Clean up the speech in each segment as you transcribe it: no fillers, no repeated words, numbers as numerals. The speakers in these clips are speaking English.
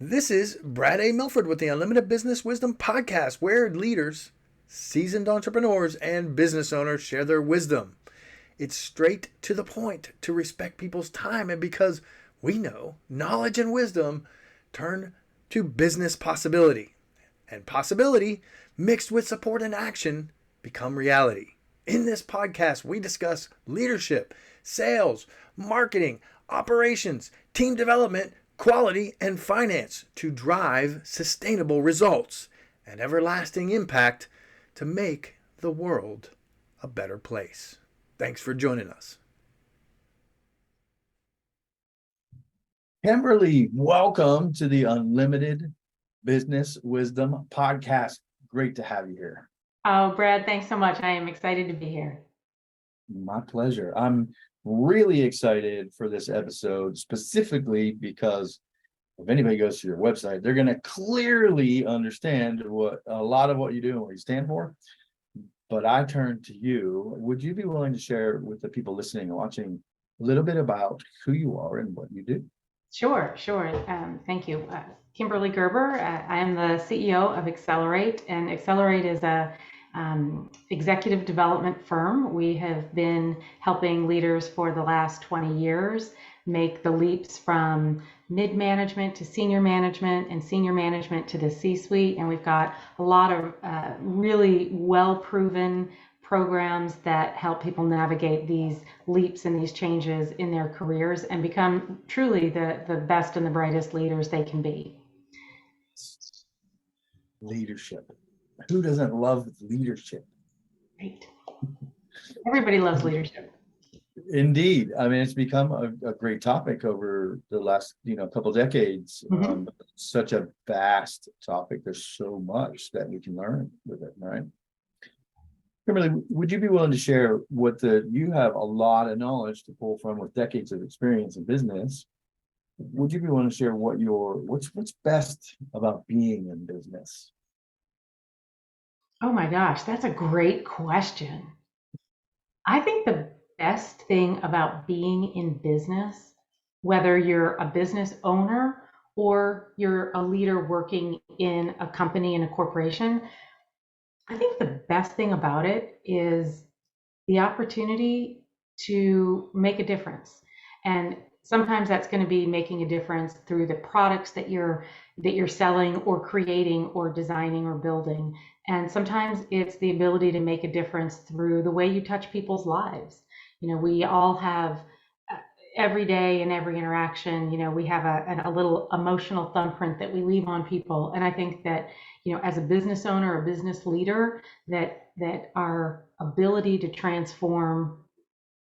This is Brad A. Milford with the Unlimited Business Wisdom Podcast, where leaders, seasoned entrepreneurs, and business owners share their wisdom. It's straight to the point to respect people's time, and because we know knowledge and wisdom turn to business possibility, and possibility mixed with support and action become reality. In this podcast, we discuss leadership, sales, marketing, operations, team development, quality, and finance to drive sustainable results and everlasting impact to make the world a better place. Thanks for joining us. Kimberly, welcome to the Unlimited Business Wisdom Podcast. Great to have you here. Oh, Brad, thanks so much. I am excited to be here. My pleasure. I'm really excited for this episode, specifically because if anybody goes to your website, they're going to clearly understand what a lot of what you do and what you stand for. But I turn to you. Would you be willing to share with the people listening and watching a little bit about who you are and what you do? Sure. Thank you. Kimberly Gerber. I am the CEO of Excelerate, and Excelerate is a executive development firm. We have been helping leaders for the last 20 years make the leaps from mid-management to senior management and senior management to the C-suite. And we've got a lot of really well-proven programs that help people navigate these leaps and these changes in their careers and become truly the best and the brightest leaders they can be. Leadership. Who doesn't love leadership? Right. Everybody loves leadership. Indeed. I mean, it's become a great topic over the last, couple decades. Mm-hmm. Such a vast topic. There's so much that we can learn with it, right? Kimberly, would you be willing to share you have a lot of knowledge to pull from with decades of experience in business. Would you be willing to share what's best about being in business? Oh my gosh, that's a great question. I think the best thing about being in business, whether you're a business owner or you're a leader working in a company, in a corporation, I think the best thing about it is the opportunity to make a difference. And sometimes that's going to be making a difference through the products that you're selling or creating or designing or building. And sometimes it's the ability to make a difference through the way you touch people's lives. We all have every day in every interaction, we have a little emotional thumbprint that we leave on people. And I think that, as a business owner, a business leader, that our ability to transform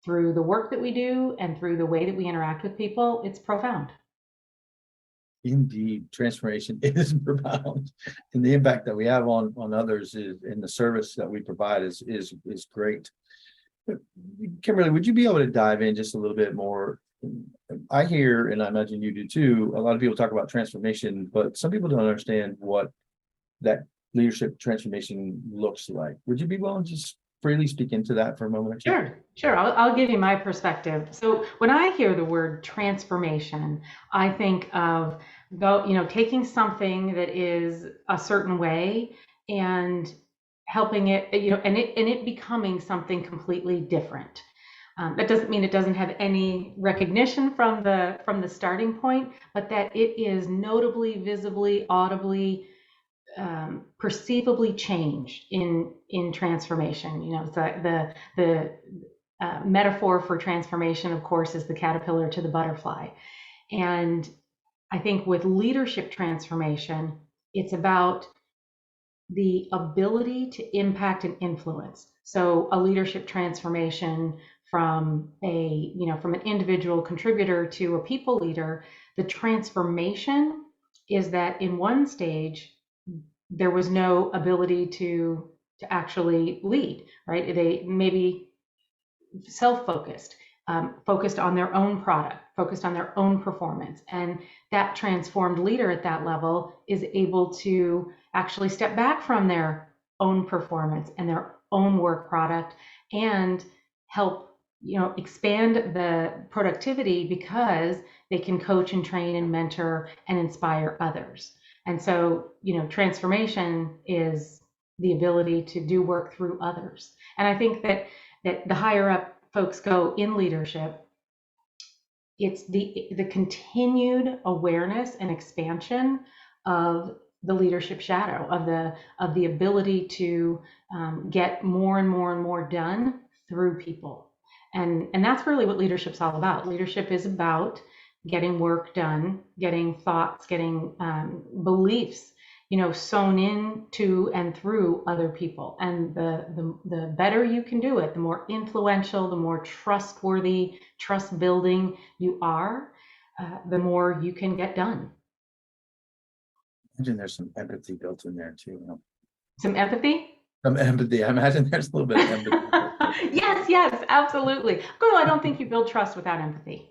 through the work that we do and through the way that we interact with people, it's profound. Indeed, transformation is profound, and the impact that we have on others is in the service that we provide is great. Kimberly, would you be able to dive in just a little bit more? I hear, and I imagine you do too, a lot of people talk about transformation, but some people don't understand what that leadership transformation looks like. Would you be willing to just freely speak into that for a moment or two? Sure. I'll give you my perspective. So when I hear the word transformation, I think of taking something that is a certain way and helping it, and it becoming something completely different. That doesn't mean it doesn't have any recognition from the starting point, but that it is notably, visibly, audibly, perceivably changed in transformation. The metaphor for transformation, of course, is the caterpillar to the butterfly. And I think with leadership transformation, it's about the ability to impact and influence. So a leadership transformation from an individual contributor to a people leader, the transformation is that in one stage, there was no ability to actually lead, right? They maybe self-focused, focused on their own product, focused on their own performance. And that transformed leader at that level is able to actually step back from their own performance and their own work product and help expand the productivity because they can coach and train and mentor and inspire others. And so, transformation is the ability to do work through others. And I think that the higher up folks go in leadership, it's the continued awareness and expansion of the leadership shadow, of the ability to get more and more and more done through people. And that's really what leadership's all about. Leadership is about getting work done, getting thoughts, getting beliefs, sewn into and through other people. And the better you can do it, the more influential, the more trustworthy, trust building you are, the more you can get done. I imagine there's some empathy built in there too. Some empathy? Some empathy. I imagine there's a little bit of empathy. Yes, absolutely. No, I don't think you build trust without empathy.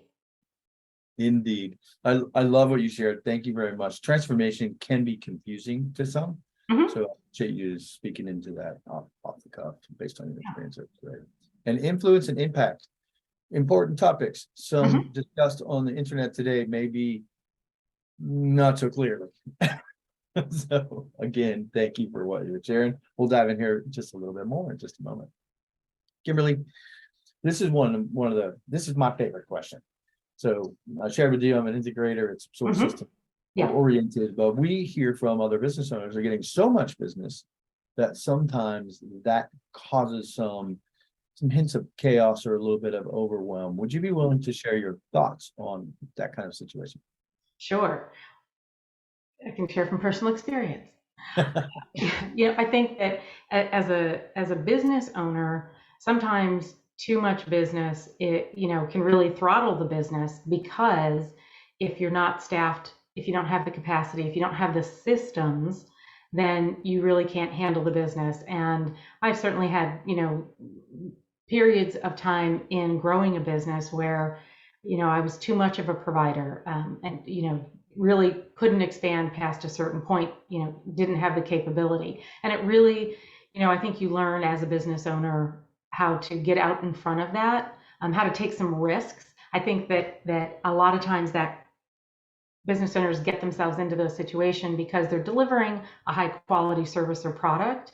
Indeed. I love what you shared. Thank you very much. Transformation can be confusing to some. So I appreciate you speaking into that off the cuff based on your experience. Right? And influence and impact. Important topics. Some discussed on the internet today may be not so clearly. So again, thank you for what you're sharing. We'll dive in here just a little bit more in just a moment. Kimberly, this is this is my favorite question. So I shared with you, I'm an integrator. It's sort of system oriented, but we hear from other business owners are getting so much business that sometimes that causes some hints of chaos or a little bit of overwhelm. Would you be willing to share your thoughts on that kind of situation? Sure. I can share from personal experience. I think that as a business owner, sometimes too much business, can really throttle the business, because if you're not staffed, if you don't have the capacity, if you don't have the systems, then you really can't handle the business. And I've certainly had, periods of time in growing a business where, I was too much of a provider, and, really couldn't expand past a certain point, didn't have the capability. And it really, I think you learn as a business owner how to get out in front of that, how to take some risks. I think that a lot of times that business owners get themselves into those situations because they're delivering a high quality service or product,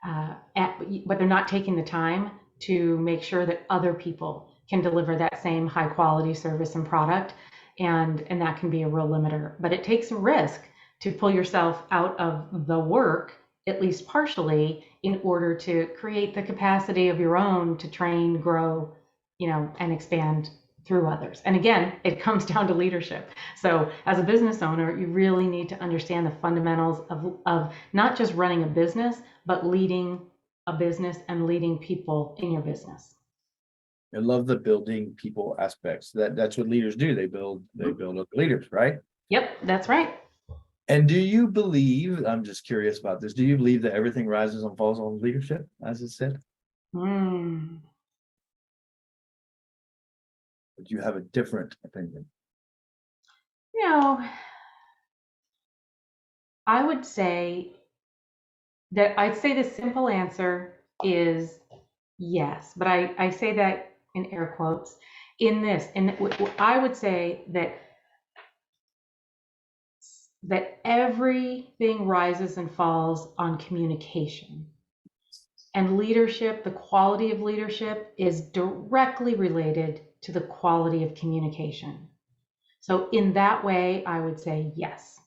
but they're not taking the time to make sure that other people can deliver that same high quality service and product. And that can be a real limiter. But it takes a risk to pull yourself out of the work, at least partially, in order to create the capacity of your own to train, grow, and expand through others. And again, it comes down to leadership. So as a business owner, you really need to understand the fundamentals of not just running a business, but leading a business and leading people in your business. I love the building people aspects. That's what leaders do. They build other leaders, right? Yep, that's right. And do you believe, I'm just curious about this, do you believe that everything rises and falls on leadership, as it said? Or do you have a different opinion? I would say the simple answer is yes, but I say that in air quotes in this. And I would say that everything rises and falls on communication. And leadership, the quality of leadership, is directly related to the quality of communication. So in that way, I would say yes.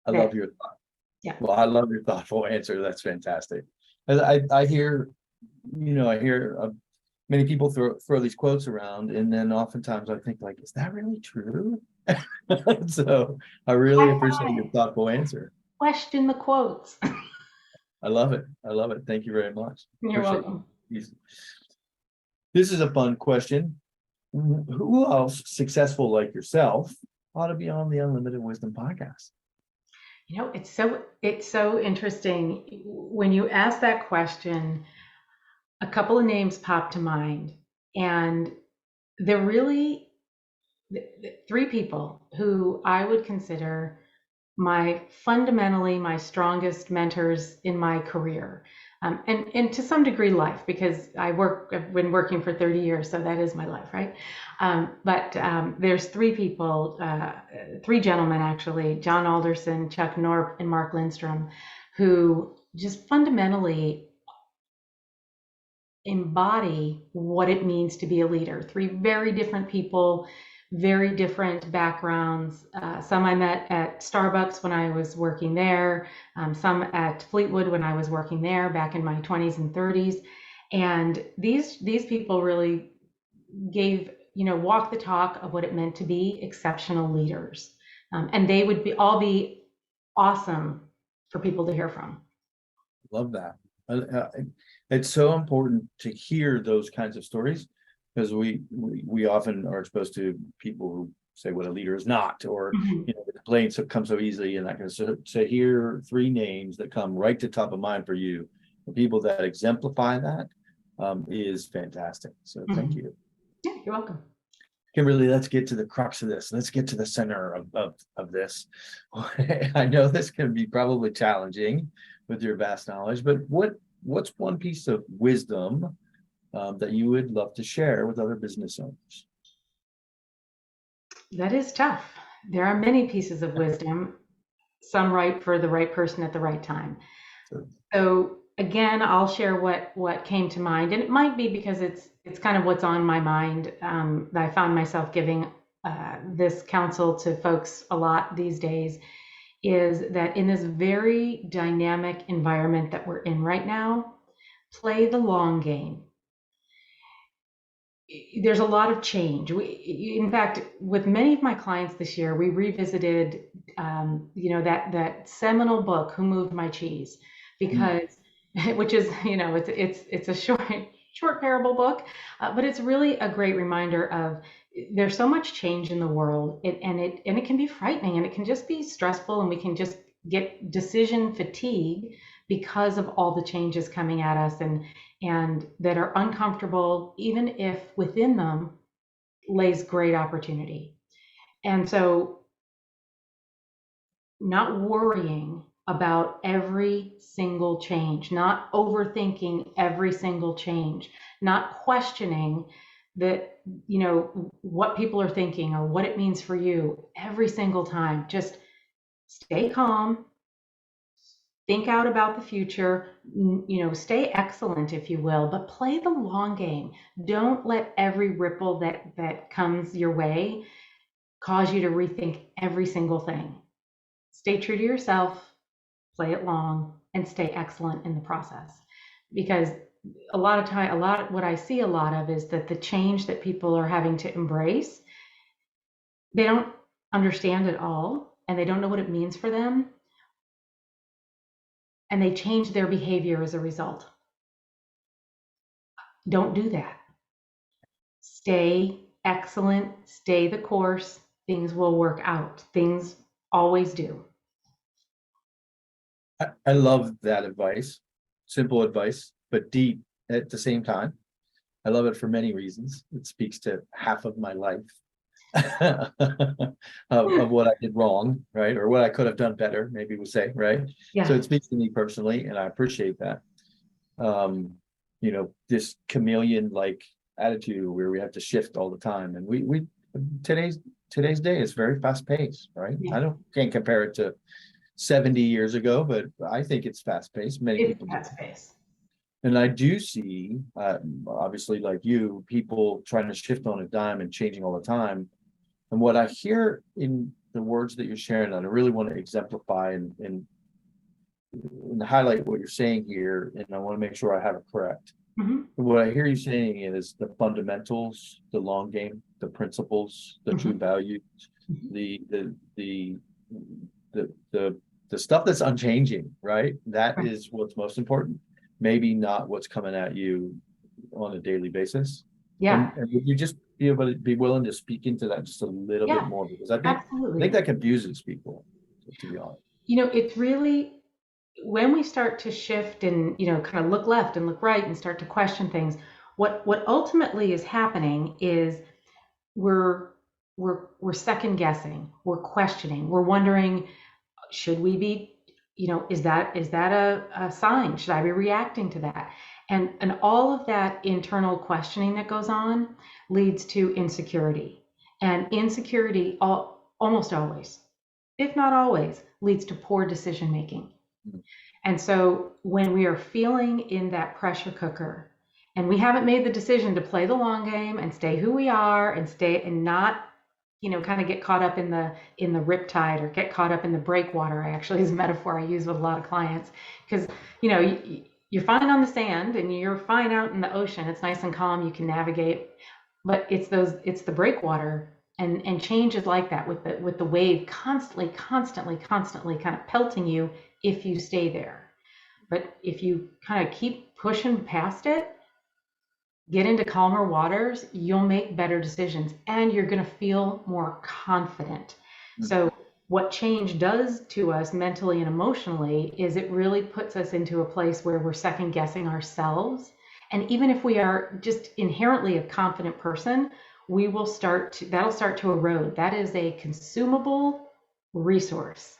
I love your thought. Yeah. Well, I love your thoughtful answer. That's fantastic. I hear many people throw these quotes around, and then oftentimes I think, like, is that really true? So I really appreciate your thoughtful answer. Question the quotes. I love it. Thank you very much. You're welcome. This is a fun question. Who else successful like yourself ought to be on the Unlimited Wisdom podcast? It's so interesting. When you ask that question, a couple of names pop to mind, and they're really three people who I would consider fundamentally my strongest mentors in my career. And to some degree life, because I've been working for 30 years, so that is my life, right? But there's three people, three gentlemen actually, John Alderson, Chuck Norp, and Mark Lindstrom, who just fundamentally embody what it means to be a leader. Three very different people, very different backgrounds. Some I met at Starbucks when I was working there, some at Fleetwood when I was working there back in my 20s and 30s. And these people really gave, walk the talk of what it meant to be exceptional leaders. And they would all be awesome for people to hear from. Love that. It's so important to hear those kinds of stories, because we often are exposed to people who say what a leader is not, or the complaints come so easily and that kind of stuff. So here, three names that come right to top of mind for you, the people that exemplify that, is fantastic. So thank you. Yeah, you're welcome. Kimberly, let's get to the crux of this. Let's get to the center of this. I know this can be probably challenging with your vast knowledge, but what's one piece of wisdom that you would love to share with other business owners? That is tough. There are many pieces of wisdom, some right for the right person at the right time. Sure. So again, I'll share what came to mind, and it might be because it's kind of what's on my mind. That I found myself giving this counsel to folks a lot these days, is that in this very dynamic environment that we're in right now, play the long game. There's a lot of change. In fact, with many of my clients this year, we revisited, that seminal book, Who Moved My Cheese, because, which is, it's a short parable book, but it's really a great reminder of there's so much change in the world, and it can be frightening, and it can just be stressful, and we can just get decision fatigue because of all the changes coming at us and that are uncomfortable, even if within them lays great opportunity. And so not worrying about every single change, not overthinking every single change, not questioning that, what people are thinking or what it means for you every single time. Just stay calm, think out about the future, stay excellent, if you will, but play the long game. Don't let every ripple that comes your way cause you to rethink every single thing. Stay true to yourself, play it long, and stay excellent in the process. Because what I see a lot of is that the change that people are having to embrace, they don't understand it all, and they don't know what it means for them. And they change their behavior as a result. Don't do that. Stay excellent, stay the course, things will work out. Things always do. I love that advice. Simple advice, but deep at the same time. I love it for many reasons. It speaks to half of my life of what I did wrong, right? Or what I could have done better, maybe we'll say, right? Yeah. So it speaks to me personally, and I appreciate that. This chameleon-like attitude where we have to shift all the time. And we today's day is very fast-paced, right? Yeah. Can't compare it to 70 years ago, but I think it's fast-paced. Many people do. Fast-paced. And I do see, obviously, like you, people trying to shift on a dime and changing all the time. And what I hear in the words that you're sharing, and I really want to exemplify and highlight what you're saying here, and I want to make sure I have it correct. Mm-hmm. What I hear you saying is the fundamentals, the long game, the principles, the true values, the stuff that's unchanging, right? That is what's most important. Maybe not what's coming at you on a daily basis. Yeah. And would you just be able to be willing to speak into that just a little bit more? Because I think that confuses people, to be honest. It's really, when we start to shift and, kind of look left and look right and start to question things, what ultimately is happening is we're second guessing, we're questioning, we're wondering, should we be is that a sign? Should I be reacting to that? And all of that internal questioning that goes on leads to insecurity. And insecurity almost always, if not always, leads to poor decision making. And so when we are feeling in that pressure cooker and we haven't made the decision to play the long game and stay who we are and stay and not, kind of get caught up in the riptide or get caught up in the breakwater, actually is a metaphor I use with a lot of clients, because you're fine on the sand and you're fine out in the ocean. It's nice and calm, you can navigate, but it's the breakwater. And change is like that, with the wave constantly kind of pelting you if you stay there. But if you kind of keep pushing past it, get into calmer waters, you'll make better decisions and you're going to feel more confident. So what change does to us mentally and emotionally is it really puts us into a place where we're second guessing ourselves. And even if we are just inherently a confident person, that'll start to erode. That is a consumable resource.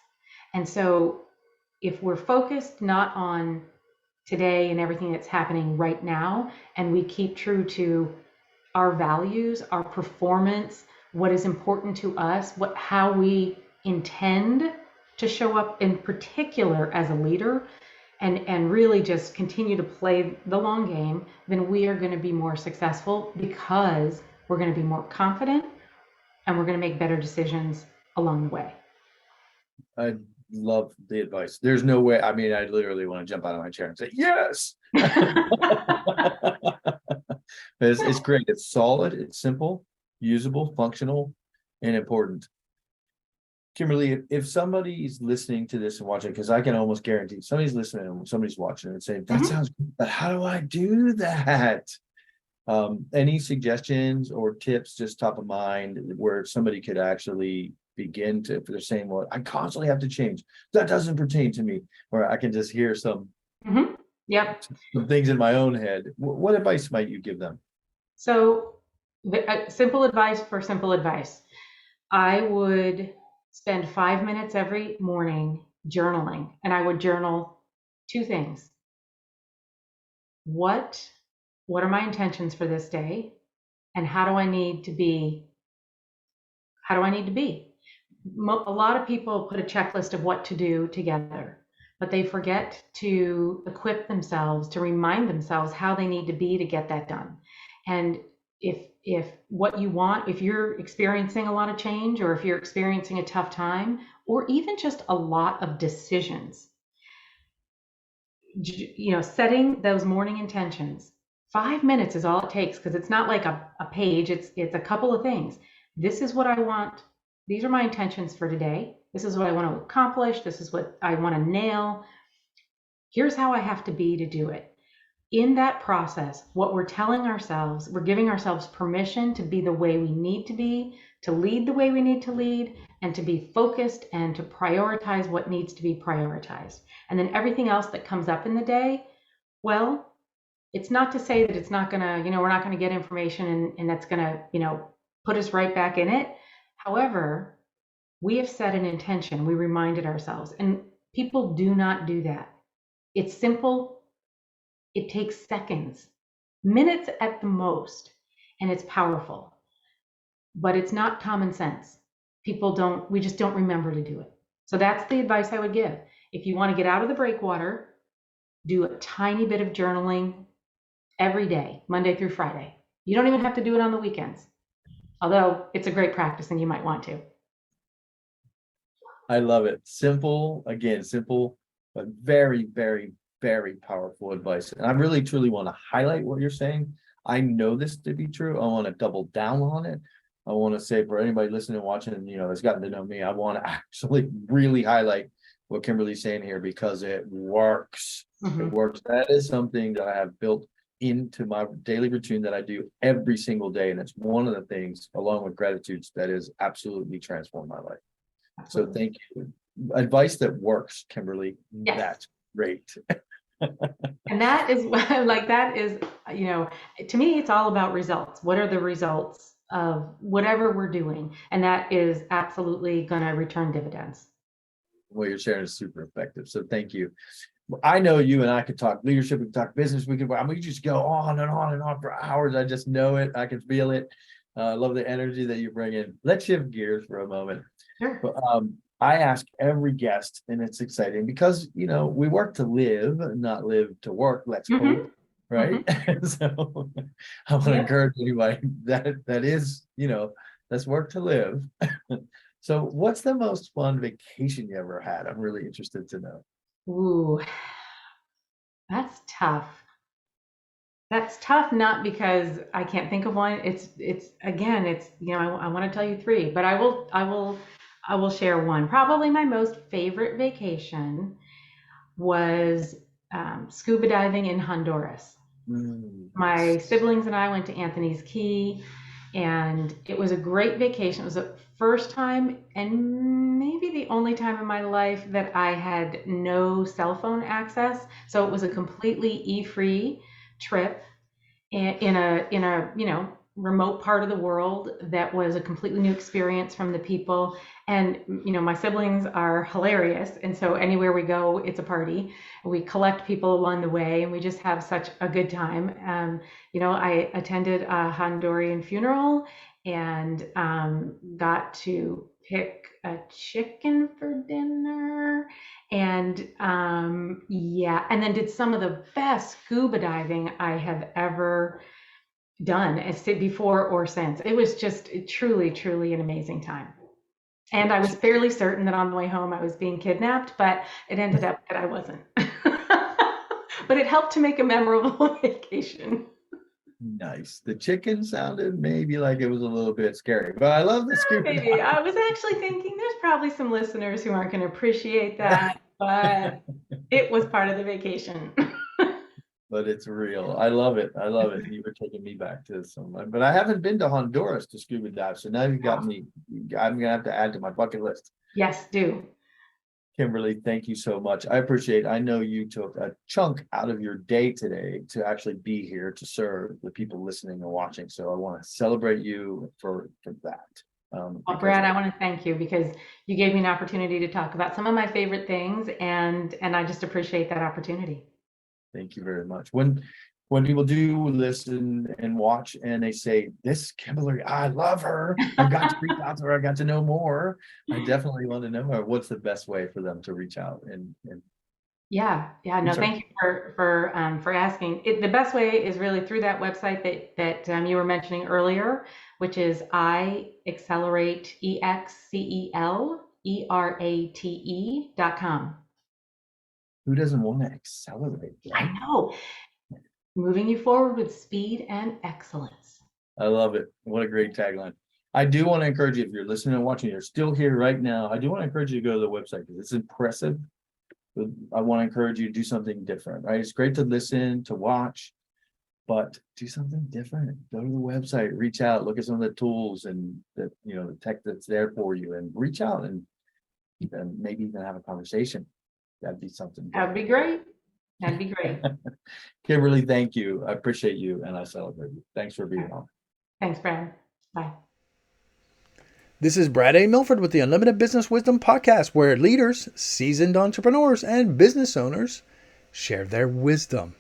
And so if we're focused not on today and everything that's happening right now, and we keep true to our values, our performance, what is important to us, how we intend to show up in particular as a leader, and really just continue to play the long game, then we are going to be more successful because we're going to be more confident and we're going to make better decisions along the way. I love the advice. There's no way. I mean, I literally want to jump out of my chair and say, yes. It's great. It's solid. It's simple, usable, functional, and important. Kimberly, if somebody's listening to this and watching, because I can almost guarantee somebody's listening and somebody's watching and saying, that sounds good, but how do I do that? Any suggestions or tips just top of mind where somebody could actually begin to, if they're saying, well, I constantly have to change, that doesn't pertain to me, or I can just hear some things in my own head. What advice might you give them? So simple advice for simple advice. I would spend 5 minutes every morning journaling, and I would journal two things. What are my intentions for this day? And how do I need to be? A lot of people put a checklist of what to do together, but they forget to equip themselves, to remind themselves how they need to be to get that done. And if what you want, if you're experiencing a lot of change, or if you're experiencing a tough time, or even just a lot of decisions, setting those morning intentions, 5 minutes is all it takes, because it's not like a page, it's a couple of things. This is what I want. These are my intentions for today. This is what I want to accomplish. This is what I want to nail. Here's how I have to be to do it. In that process, what we're telling ourselves, we're giving ourselves permission to be the way we need to be, to lead the way we need to lead, and to be focused and to prioritize what needs to be prioritized. And then everything else that comes up in the day, well, it's not to say that it's not going to, we're not going to get information and that's going to, put us right back in it. However, we have set an intention. We reminded ourselves, and people do not do that. It's simple. It takes seconds, minutes at the most, and it's powerful, but it's not common sense. We just don't remember to do it. So that's the advice I would give. If you want to get out of the breakwater, do a tiny bit of journaling every day, Monday through Friday. You don't even have to do it on the weekends, although it's a great practice and you might want to. I love it. Simple, but very, very, very powerful advice. And I really, truly want to highlight what you're saying. I know this to be true. I want to double down on it. I want to say, for anybody listening and watching, that's gotten to know me, I want to actually really highlight what Kimberly's saying here, because it works. It works. That is something that I have built into my daily routine that I do every single day. And it's one of the things, along with gratitudes, that has absolutely transformed my life. Absolutely. So thank you. Advice that works, Kimberly. Yes. That's great. And that is to me, it's all about results. What are the results of whatever we're doing? And that is absolutely going to return dividends. what you're sharing is super effective. So thank you. I know you and I could talk leadership, we could talk business, we could just go on and on and on for hours. I just know it. I can feel it. I love the energy that you bring in. Let's shift gears for a moment. Sure. But, I ask every guest, and it's exciting because, we work to live, not live to work. Let's hope, right? So I want to encourage anybody that is, let's work to live. So what's the most fun vacation you ever had? I'm really interested to know. Ooh, that's tough. That's tough, not because I can't think of one. I want to tell you three, but I will share one. Probably my most favorite vacation was scuba diving in Honduras. My siblings and I went to Anthony's Key, and it was a great vacation. It was the first time and maybe the only time in my life that I had no cell phone access. So it was a completely e-free trip in a remote part of the world that was a completely new experience from the people. And my siblings are hilarious, and so anywhere we go, it's a party. We collect people along the way, and we just have such a good time. I attended a Honduran funeral and got to pick a chicken for dinner, and and then did some of the best scuba diving I have ever done, as before or since. It was just truly, truly an amazing time. And I was fairly certain that on the way home I was being kidnapped, but it ended up that I wasn't. But it helped to make a memorable vacation. Nice. The chicken sounded maybe like it was a little bit scary, but I love the scuba. Maybe. I was actually thinking there's probably some listeners who aren't going to appreciate that, but it was part of the vacation. But it's real. I love it. I love it. You were taking me back to someone, but I haven't been to Honduras to scuba dive. So now you got me. I'm gonna have to add to my bucket list. Yes, do. Kimberly, thank you so much. I appreciate. I know you took a chunk out of your day today to actually be here to serve the people listening and watching. So I want to celebrate you for that. Well, Brad, I want to thank you because you gave me an opportunity to talk about some of my favorite things, and I just appreciate that opportunity. Thank you very much. When people do listen and watch and they say, this Kimberly, I love her. I've got to reach out to her. I got to know more. I definitely want to know her. What's the best way for them to reach out and Yeah. No, thank you for asking. The best way is really through that website that you were mentioning earlier, which is 𝐋𝐸Lerate, EXCELERATE.com. Who doesn't want to accelerate? Right? I know. Moving you forward with speed and excellence. I love it. What a great tagline. I do want to encourage you, if you're listening and watching, you're still here right now. I do want to encourage you to go to the website because it's impressive. I want to encourage you to do something different, right? It's great to listen, to watch, but do something different. Go to the website, reach out, look at some of the tools and the tech that's there for you, and reach out and maybe even have a conversation. That'd be something. That'd be great. That'd be great. Kimberly, thank you. I appreciate you and I celebrate you. Thanks for being on. Thanks, Brad. Bye. This is Brad A. Milford with the Unlimited Business Wisdom Podcast, where leaders, seasoned entrepreneurs, and business owners share their wisdom.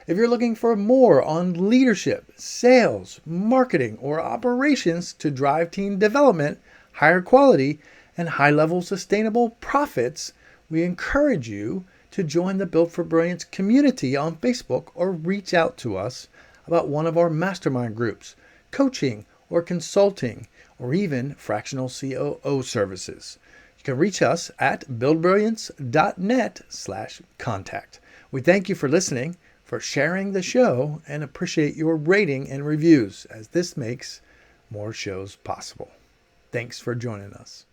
If you're looking for more on leadership, sales, marketing, or operations to drive team development, higher quality, and high-level sustainable profits, we encourage you to join the Built for Brilliance community on Facebook or reach out to us about one of our mastermind groups, coaching or consulting, or even fractional COO services. You can reach us at buildbrilliance.net/contact. We thank you for listening, for sharing the show, and appreciate your rating and reviews, as this makes more shows possible. Thanks for joining us.